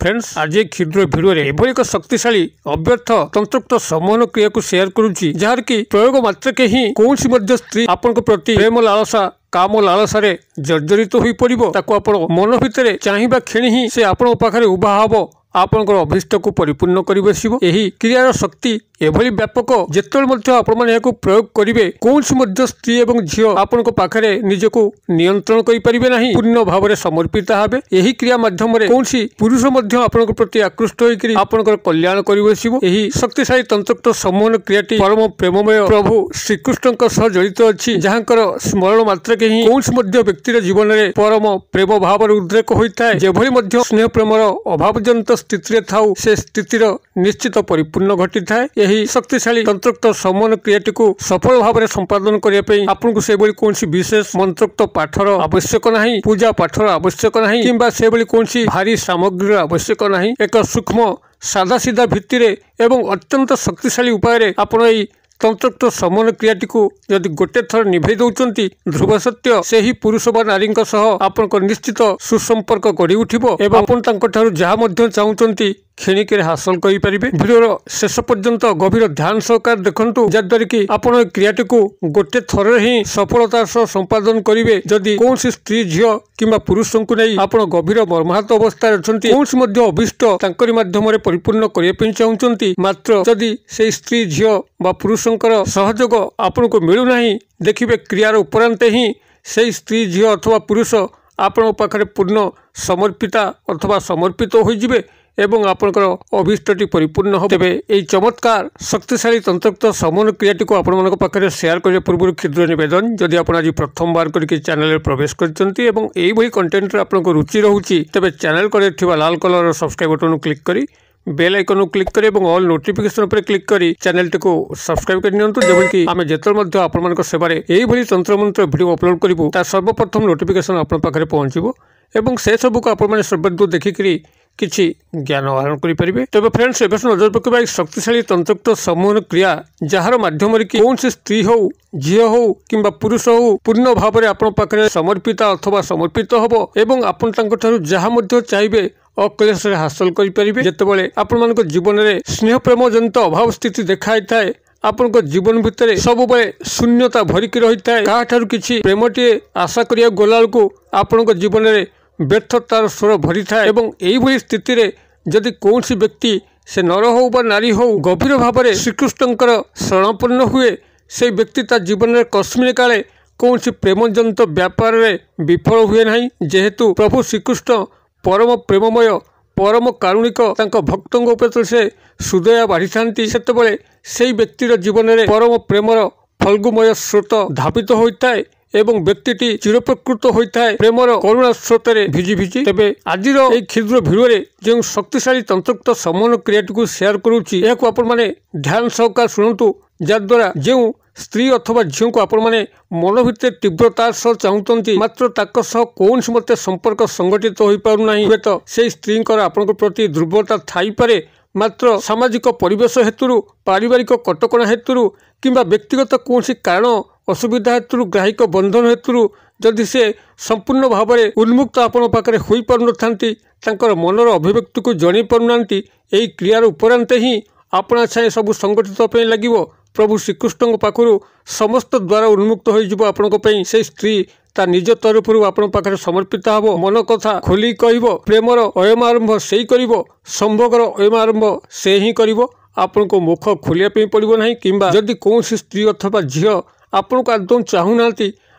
Friends आज एक क्षुद्र भिडियो रे एभली एक शक्तिशाली अव्यर्थ तंत्रोक्त सम्मोहन क्रिया को शेयर करुच्ची जार की प्रयोग मात्र के ही कौन स्त्री आपण प्रति प्रेम लालसा काम लालसा जर्जरित हो पड़ो ताको आपण मन भितर चाहिए क्षण ही से आपण पाखे उभा हम आपणकर अभिष्ट को परिपूर्ण कर बसिबो। एही क्रियार शक्ति एभली व्यापक जेतबेले आपण माने याको प्रयोग करिवे कोनसी मध्य स्त्री एवं झियो आपणक पाखरे निजको नियंत्रण करि परिबे नाही, पूर्ण भाव में समर्पित हेबे। एही क्रिया माध्यम रे कोनसी पुरुष मध्य आपणक प्रति आकृष्ट होई करी आपणकर कल्याण करि बसिबो। एही शक्तिशाली तंत्रोक्त सम्मोहन क्रियाटी परम प्रेममय प्रभु श्रीकृष्णक सह जड़ित अछि, जहांकर स्मरण मात्र के ही कोनसी मध्य व्यक्तिर जीवन रे परम प्रेम भाव उद्रेक होइताय। जेभली मध्य स्नेह प्रेमर अभावजनित स्थिति थाउ से स्थितिर निश्चित परिपूर्ण घटी थाए। यही शक्तिशाली तंत्रोक्त सम्मोहन क्रियाटी को सफल भाव में संपादन करने आपको से कौन विशेष मंत्रोक्त पाठर आवश्यक नहीं, पूजा पाठर आवश्यक नहीं किंबा से कौन भारी सामग्री आवश्यक नहीं। एक सूक्ष्म सादा सीधा भित्ति एवं अत्यंत शक्तिशाली उपाय आपण तंत्रोक्त सम्मोहन क्रियाटी को जदि गोटे थर निभे दौरान ध्रुव सत्य से ही पुरुष बा नारी आपण निश्चित सुसंपर्क गढ़ी उठिबो एवं आपण तांको ठारू जहा चाहूचंती क्षणिक हासिल करें। भिडियोर शेष पर्यंत गभीर ध्यान सहकार देखंतु जद्वारा कि आपण क्रियाटी को गोटे थर ही सफलतार सह संपादन करेंगे। जदि कौन स्त्री झील किंबा पुरुष को नहीं आपण गभीर मर्माहत अवस्था अच्छा कौन अभिष्ट तांकरी माध्यम परिपूर्ण करने चाहूँगी, मात्र जदि से स्त्री झील बा पुरुषंकर सहयोग आपण को मिलूना देखिए क्रियार उपरांत ही से स्त्री झील अथवा पुरुष आपण पाखे पूर्ण समर्पिता अथवा समर्पित होइजिबे एवं आपणकर अभिष्टटी परिपूर्ण हो। तेबे एई चमत्कार शक्तिशाली तंत्रोक्त सम्मोहन क्रियाटी को आपण मानक पाखरे शेयर करने पूर्व क्षुद्र निवेदन, जदि आपण आज प्रथम बार करके चैनल प्रवेश करचंती एवं एई भई कंटेंट रे आपनको रुचि रहउची तेबे चैनल करे थिबा लाल कलर सब्सक्राइब बटन क्लिक करी बेल आइकन क्लिक करी एवं ऑल नोटिफिकेशन पर क्लिक करी चैनल को सब्सक्राइब कर नियंतु, जेबल कि आमे जेतल मध्ये आपण मानक सेवारे एई भली तंत्र मंत्र वीडियो अपलोड करिवु ता सर्वप्रथम नोटिफिकेशन आपण पाखरे पहुंचीबो एवं से सब को आपण माने सर्वदूर देखिकरी किछि ज्ञान आहरण करि परिबे। तबे फ्रेंड्स एबे नजर पकेबा एक शक्तिशाली तंत्रोक्त सम्मोहन क्रिया जहार माध्यम रे कौन स्त्री हो झील हो किंबा पुरुष हो पूर्ण भाव में आपण पाखरे समर्पित अथवा समर्पित हबो एवं आपण तांको ठारू जहा मध्ये चाहिए अक्लेश हासिल करि परिबे। जेतेबेले आपण मानक जीवन में स्नेह प्रेम जनित अभाव स्थिति देखाई थाए आपण जीवन भितर सब शून्यता भरिकी रही थाए, क्या ठारू किछि प्रेमटी आशा करिया गोलाल को आपण जीवन में व्यर्थतार स्वर भरी थाए एवं यही स्थिति रे जदि कौन व्यक्ति से नर हो बा नारी हो गभीर भाव में श्रीकृष्णकर शरणापन्न हुए से व्यक्ति ता जीवन में कस्मिन काले कौन प्रेमजनित व्यापार रे विफल हुए नहीं, जेहेतु प्रभु श्रीकृष्ण परम प्रेममय परम कारुणिक भक्तों उपर से सुदया बाढ़ी थांती सेतबेले से व्यक्तिर जीवन में परम प्रेमर फल्गुमय स्रोत धावित होता है एवं व्यक्ति चिरप्रकृत होता है प्रेमर करुणा स्रोत भिजी भिजी। तेबे आजिर एई क्षुद्र भिडियो रे जो शक्तिशाली तंत्रोक्त सम्मोहन क्रियाटी को शेयर करूची याको आपण माने ध्यान सहकार शुणु, जद्वारा जो स्त्री अथवा झील को आपण माने मन भितर तीव्रतार सह चाहूचंती मात्र ताक सह कौन मते संपर्क संगठित हो पारु नाही। हुए तो से स्त्री आपण प्रति दुर्बलता थाई पारे, मात्र सामाजिक परिवेश हेतु पारिवारिक कटकणा हेतु किंबा व्यक्तिगत कौन कारण असुविधा हेतु ग्राहिक बंधन हेतु जदि से संपूर्ण भाव में उन्मुक्त आपण पाखे हो पार न मनर अभिव्यक्ति को जन पारना यही क्रियार उपरांत ही आपणा छाए सब संगठित लगे। प्रभु श्रीकृष्ण पाखु समस्त द्वारा उन्मुक्त हो से स्त्री ता निज तरफ आपण पाखे समर्पित हम मन कथा खोली कह प्रेमर अयम आरंभ से ही कर संभोगर अयम आरंभ से ही कर आपण को मुख खोलिया पड़ो ना किंबा जदि कौन स्त्री अथवा झील आपण को आदौ चाहूना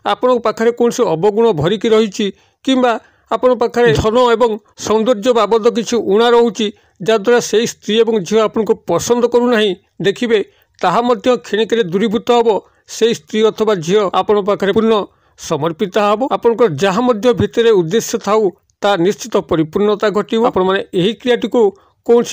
आपण पाखे कौन अवगुण भरिकी रही किंबा आपण पाखे धन एवं सौंदर्य बाबद किसी उणा रोचे जहाद्वारा से स्त्री और झील आपण को पसंद करूना देखिए ताहा क्षणिक दूरीभूत हम से स्त्री अथवा झील आपण पाखे पूर्ण समर्पित हम आपंकर जहाँ भितर उद्देश्य थाऊ ता निश्चित परिपूर्णता घटो। आपण माने एही क्रियाटी को कौन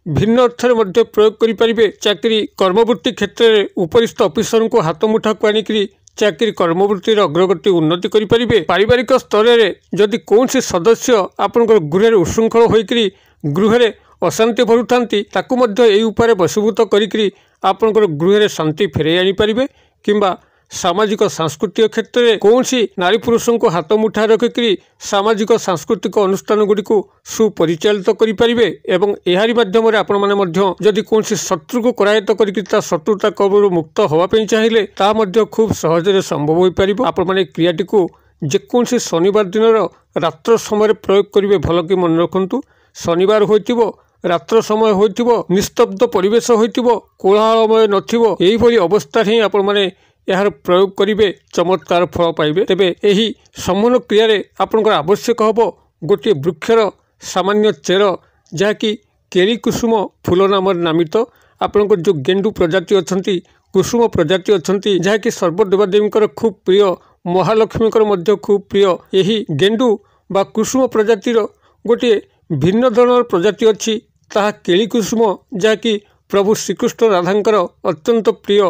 भिन्न अर्थ में प्रयोग करें। चाकरी कर्मवृत्ति क्षेत्र में उपरिस्थ ऑफिसर को हाथ मुठा को आनिकी चाकरी कर्मवृत्तिर अग्रगति उन्नति करें। पारिवारिक स्तर में जदि कौन सदस्य आपंकर गृह उशृंखल होकर गृह अशांति भरुता ताकू उपाय बशीभूत करी आपंकर गृह शांति फेरई आनी पारे किंबा सामाजिक सांस्कृतिक क्षेत्र में कौन नारी पुरुष को हाथ मुठा रखिक सामाजिक सांस्कृतिक अनुष्ठान गुड़ी सुपरिचालित करेंगे एवं एहारी माध्यम आपण मैंने जदि कौन शत्रु को करायत्त कर शत्रुता कबल मुक्त होगापी चाहिए ताहा खूब सहजरे संभव हो पार। आपण मैंने क्रियाटी को जेकोसी शनिवार दिन रात्र समय प्रयोग करेंगे भल कि मन रखु। शनिवार हो रात्र समय हो निस्तब्ध परिवेश हो कोलाहलमय नही अवस्था ही आपण मैंने यार प्रयोग करेंगे चमत्कार फल पाइबे। तेबे एही सम्मोहन क्रिया आपंकर आवश्यक हम गोटे वृक्षर सामान्य चेर जहाँकि केली कुसुम फूल नाम नामित आपंकर जो गेंडू प्रजाति अच्छा कुसुम प्रजाति अच्छा जहाँकि सर्वदेवादेवी खूब प्रिय महालक्ष्मी खूब प्रिय यही गेंडू बा कुसुम प्रजातिर गोटे भिन्न धरण प्रजाति अच्छी ताहा केली कुसुम जहाँकि प्रभु श्रीकृष्ण राधांकर अत्यंत प्रिय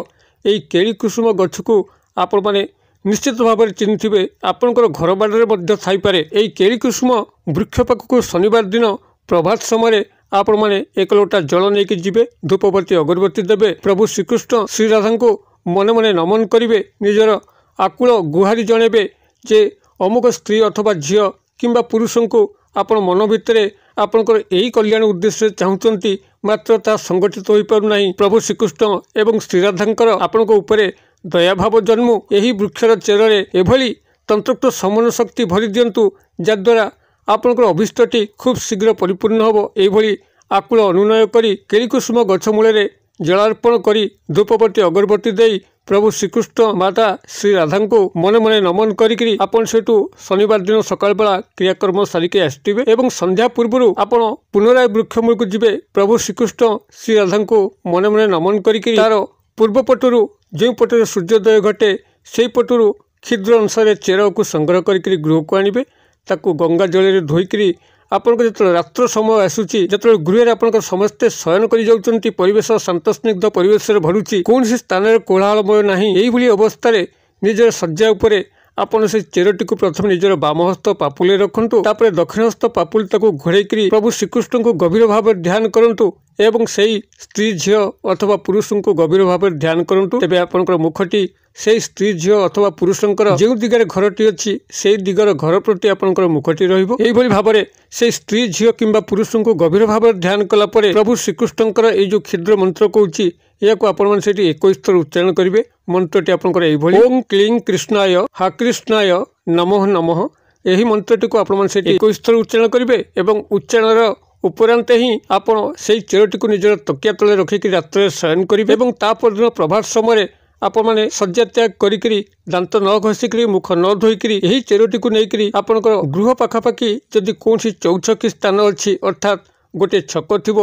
यही केली कुसुम गछ को आपण मैंने निश्चित भाव में चिन्हिथिबे आपणकर घर बाड़े थाईपे। यही केली कुसुम वृक्ष पाखक शनिवार दिन प्रभात समय आपण मैंने एक लोटा जल नहीं जीवे धूपबत्ती अगरबत्ती देवे प्रभु श्रीकृष्ण श्री राधा को मन मन नमन करेंगे निजर आकुल गुहारी जनइबे जे अमुक स्त्री अथवा झील किंबा पुरुष को आपण मन भितर आपणकर यही कल्याण उद्देश्य चाहूँगी मात्र ता संगठित हो पारना। प्रभु श्रीकृष्ण एवं श्रीराधांकर आपण उपरे दयाभाव जन्मु यही वृक्षर चेरे एभली तंत्रोक्त समन शक्ति भरी दिंतु जद्वारा आपणकर अभीष्टटी खूब शीघ्र परिपूर्ण हम। यही आकुल अनुनय करी केली कुसुम गछ मूल जलार्पण करी धूपबत्ती अगरबत्ती दे प्रभु श्रीकृष्ण माता श्री राधा को मन मन नमन करी आपन सेठू शनिवार दिन सकाल बेला क्रियाकर्म सारिके आसथिबे एवं संध्या पूर्व आपण पुनराय वृक्ष मूल को जीवे प्रभु श्रीकृष्ण श्री राधा को मन मन नमन करी तार पूर्व पटरू जो पटरे सूर्योदय घटे से पटरू क्षुद्र अंशर चेर को संग्रह करी गृह को आणवे ताकू गंगा जल धोईकरी आपन जो रात्र समय आसूची जो गृह आपन समस्ते शयन कर परिवेश शांतस्निग्ध परिवेश भरुची कौन स्थान कोलाहलमय ना यही अवस्था निजर शज्या उपरे आपन से चेरटी को प्रथम निजर बामहस्त पापुले रखु तापर दक्षिणहस्त पापुल ताको घोड़े प्रभु श्रीकृष्ण को गभीर भाव ध्यान करंतु एवं सही स्त्री झील अथवा पुरुष को गभीर भाव ध्यान करंतु। तेबे आपनकर मुखटी से स्त्री झील अथवा पुरुषंकर जो दिगरे घरटी अच्छी से दिगर घर प्रति आपनकर मुखटी रहिबो। एही भली भाबरे से स्त्री झील किंबा पुरुष को गभीर भाव ध्यान कला परे प्रभु श्रीकृष्णंकर ए जो क्षुद्र मंत्र कहूची या को आपण माने सेठी 21 थर उच्चारण करिवे। मंत्रटी आपनकर एही भली ओम क्लीं कृष्णाय हा कृष्णाय नमः नमः एही मंत्रटी को आपण माने सेठी 21 थर उच्चारण करिवे एवं उच्चारणर उपरांत ही आपण से चेरटी को निजर तकिया तले रखिक रात्र शयन करेंगे और तापर प्रभात समय आपण मैंने शज्या त्याग करी दांत न घसिक मुख न धोईक यही चेरटी को लेकर आपंकर गृह पाखापाखि जदि कौन चौछकी स्थान अच्छी अर्थात गोटे छक थी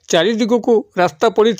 चारिदिग को रास्ता पड़ी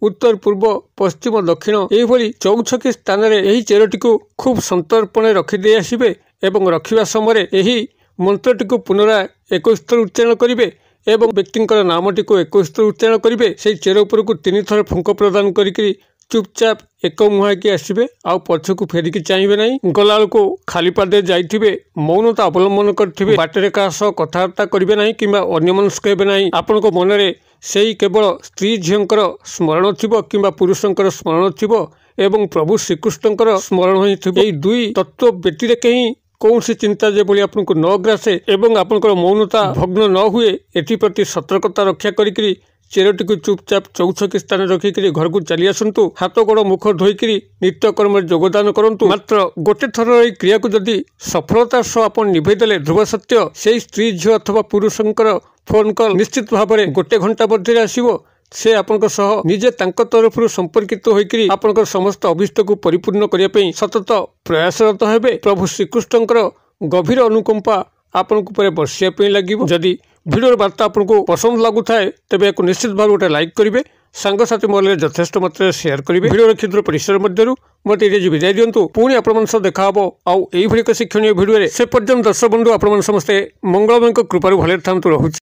उत्तर पूर्व पश्चिम दक्षिण यही चौछकी स्थान यही चेरटी को खूब संतर्पण रखिदे आसबे एवं रखा समय यही मंत्रटी को पुनराय 21 थर उच्चारण करेंगे एवं व्यक्ति नामटी को 21 थर उच्चारण करेंगे से चेर उपर को 3 थर फुंक प्रदान करी चुपचाप एक मुहाकी आसबे आउ पछकू फेरिकी चाहिए ना गला को खाली पादे जाइथिबे मौनता अवलंबन करथिबे बाटरे का सह कथबार्ता करिवे नाही किंबा अन्यमनस्क हेबे नाही। आपनको मनरे सेही केवल स्त्री झींकर स्मरण थिबो किंबा पुरुषंकर स्मरण थिबो एवं प्रभु श्रीकृष्णंकर स्मरण ही थिबो। एही दुई तत्व व्यतिरेक ही कौन सी चिंता जे बोली आपको न ग्रासे एवं आपंकर मौनता भग्न न हुए एथि प्रति सतर्कता रक्षा करी चेरटी को चुपचाप चौछकी स्थान रखिक घर को चली आसतु हाथ गोड़ मुख धोईक नित्यकर्म योगदान करूँ। मात्र गोटे थर क्रिया को जदि सफलतार सह आप निभेदेले ध्रुव सत्य से स्त्री झील अथवा पुरुषंकर फोन कॉल निश्चित भाव में गोटे घंटा मध्य आसो से आपन सह निजे तांको तरफ संपर्कित होकर आपन समस्त अभिष्ट को परिपूर्ण करने सतत प्रयासरत हेबे। प्रभु श्रीकृष्णंकर गभीर अनुकंपा आपन बर्षिया लगे। जदि भिडियो वार्ता आपको पसंद लगुए तेज एक निश्चित भाव गोटे लाइक करेंगे सांगसाथी महल यथेष्ट मात्रा शेयर करेंगे। भिडियो क्षुद्र परिसर मध्य मत ये विदाय दिंतु पुणी आपण देखा आउ यही एक शिक्षणीय भिडियो से पर्यंत दर्शक बंधु आपण समस्ते मंगलमय कृपार भले था रोचे।